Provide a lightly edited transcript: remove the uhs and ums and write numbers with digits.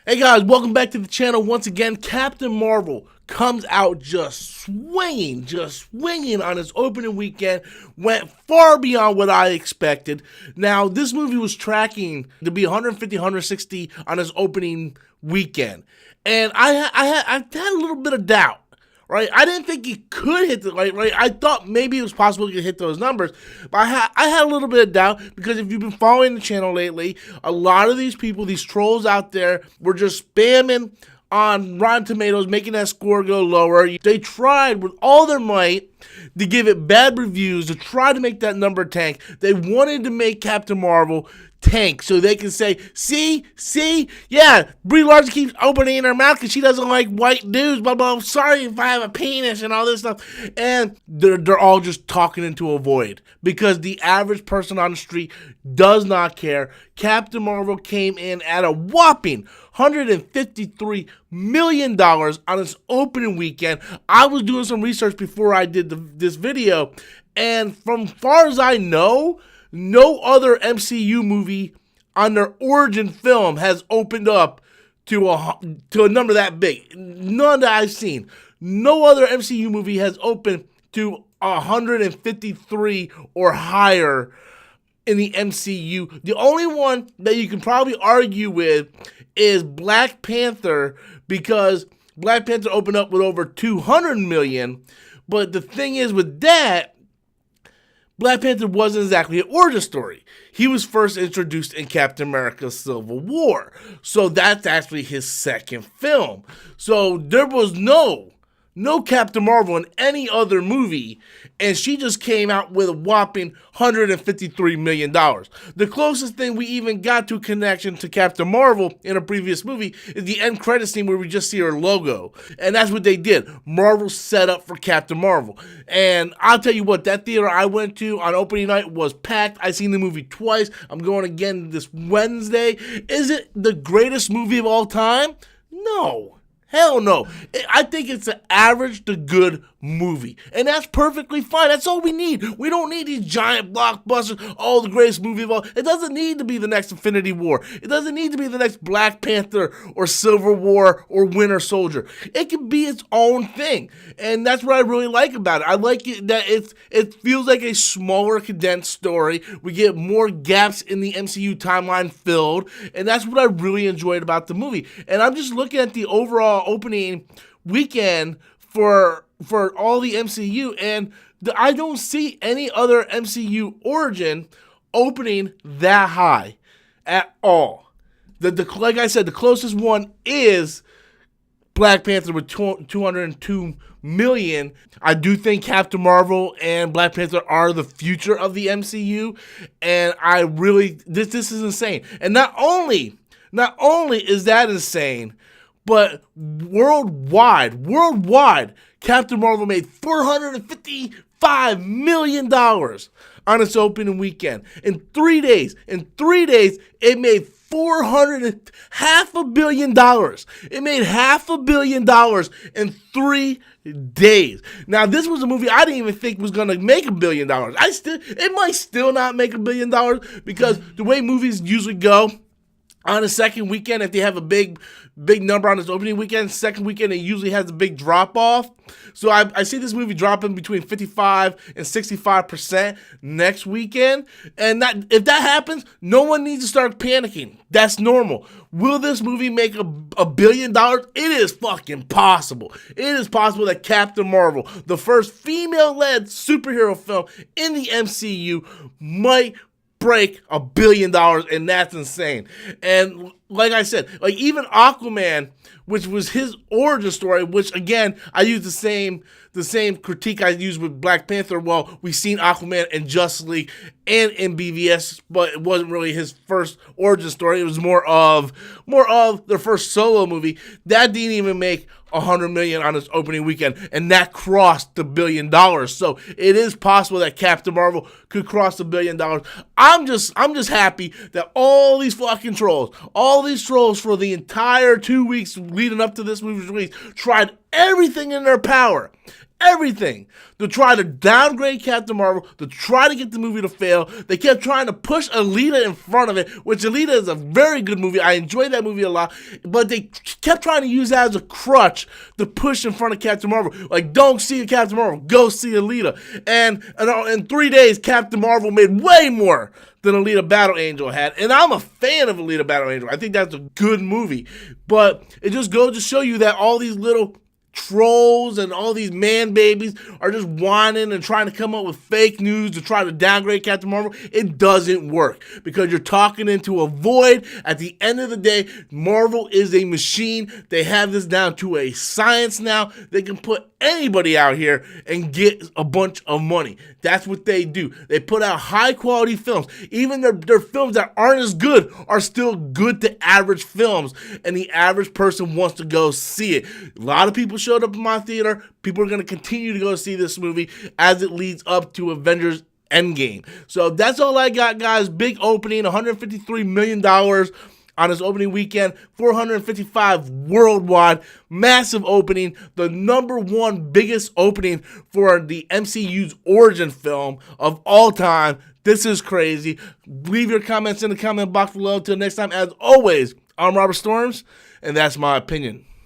Hey guys, welcome back to the channel once again. Captain Marvel comes out just swinging on its opening weekend. Went far beyond what I expected. Now, this movie was tracking to be 150, 160 on its opening weekend. And I had a little bit of doubt. Right, I didn't think he could hit the right. I thought maybe it was possible he could hit those numbers, but I had a little bit of doubt because if you've been following the channel lately, a lot of these people, these trolls out there, were just spamming on Rotten Tomatoes, making that score go lower. They tried with all their might to give it bad reviews, to try to make that number tank. They wanted to make Captain Marvel tank so they can say, see, yeah, Brie Larson keeps opening her mouth because she doesn't like white dudes, blah, blah, sorry if I have a penis and all this stuff. And they're all just talking into a void because the average person on the street does not care. Captain Marvel came in at a whopping $153 million on its opening weekend. I was doing some research before I did this video, and from far as I know, no other MCU movie on their origin film has opened up to a number that big. None that I've seen. No other MCU movie has opened to 153 or higher in the MCU. The only one that you can probably argue with is Black Panther, because Black Panther opened up with over 200 million. But the thing is with that, Black Panther wasn't exactly an origin story. He was first introduced in Captain America Civil War. So that's actually his second film. So there was no Captain Marvel in any other movie, and she just came out with a whopping $153 million. The closest thing we even got to a connection to Captain Marvel in a previous movie is the end credit scene where we just see her logo. And that's what they did. Marvel set up for Captain Marvel. And I'll tell you what, that theater I went to on opening night was packed. I've seen the movie twice. I'm going again this Wednesday. Is it the greatest movie of all time? No. Hell no. I think it's an average to good movie. And that's perfectly fine. That's all we need. We don't need these giant blockbusters, the greatest movie of all. It doesn't need to be the next Infinity War. It doesn't need to be the next Black Panther or Civil War or Winter Soldier. It can be its own thing. And that's what I really like about it. I like it that it feels like a smaller, condensed story. We get more gaps in the MCU timeline filled. And that's what I really enjoyed about the movie. And I'm just looking at the overall opening weekend for all the MCU, and I don't see any other MCU origin opening that high at all. Like I said, the closest one is Black Panther with 202 million. I do think Captain Marvel and Black Panther are the future of the MCU, and I really this is insane. And not only is that insane, but worldwide, Captain Marvel made $455 million on its opening weekend. In 3 days, it made $500 million. It made $500 million in 3 days. Now, this was a movie I didn't even think was going to make $1 billion. It might still not make $1 billion because the way movies usually go, on the second weekend, if they have a big number on its opening weekend, second weekend, it usually has a big drop-off. So I see this movie dropping between 55 and 65% next weekend. And if that happens, no one needs to start panicking. That's normal. Will this movie make $1 billion? It is fucking possible. It is possible that Captain Marvel, the first female-led superhero film in the MCU, might break $1 billion, and that's insane. And like I said, like even Aquaman, which was his origin story, which again I use the same critique I used with Black Panther. Well, we've seen Aquaman in Justice League and in BVS, but it wasn't really his first origin story. It was more of their first solo movie. That didn't even make $100 million on its opening weekend, and that crossed the $1 billion. So it is possible that Captain Marvel could cross the $1 billion. I'm just happy that all these fucking trolls, all these trolls for the entire 2 weeks leading up to this movie's release, tried everything in their power everything to try to downgrade Captain Marvel, to try to get the movie to fail. They kept trying to push Alita in front of it, which Alita is a very good movie. I enjoyed that movie a lot, but they kept trying to use that as a crutch to push in front of Captain Marvel. Like, don't see Captain Marvel, go see Alita. And in 3 days, Captain Marvel made way more than Alita Battle Angel had. And I'm a fan of Alita Battle Angel. I think that's a good movie. But it just goes to show you that all these little trolls and all these man babies are just whining and trying to come up with fake news to try to downgrade Captain Marvel. It doesn't work because you're talking into a void. At the end of the day, Marvel is a machine. They have this down to a science now. They can put anybody out here and get a bunch of money. That's what they do. They put out high quality films. Even their films that aren't as good are still good to average films, and the average person wants to go see it. A lot of people showed up in my theater. People are going to continue to go see this movie as it leads up to Avengers Endgame. So that's all I got, guys. Big opening, $153 million on his opening weekend, 455 worldwide, massive opening, the #1 biggest opening for the MCU's origin film of all time. This is crazy. Leave your comments in the comment box below. Until next time, as always, I'm Robert Storms, and that's my opinion.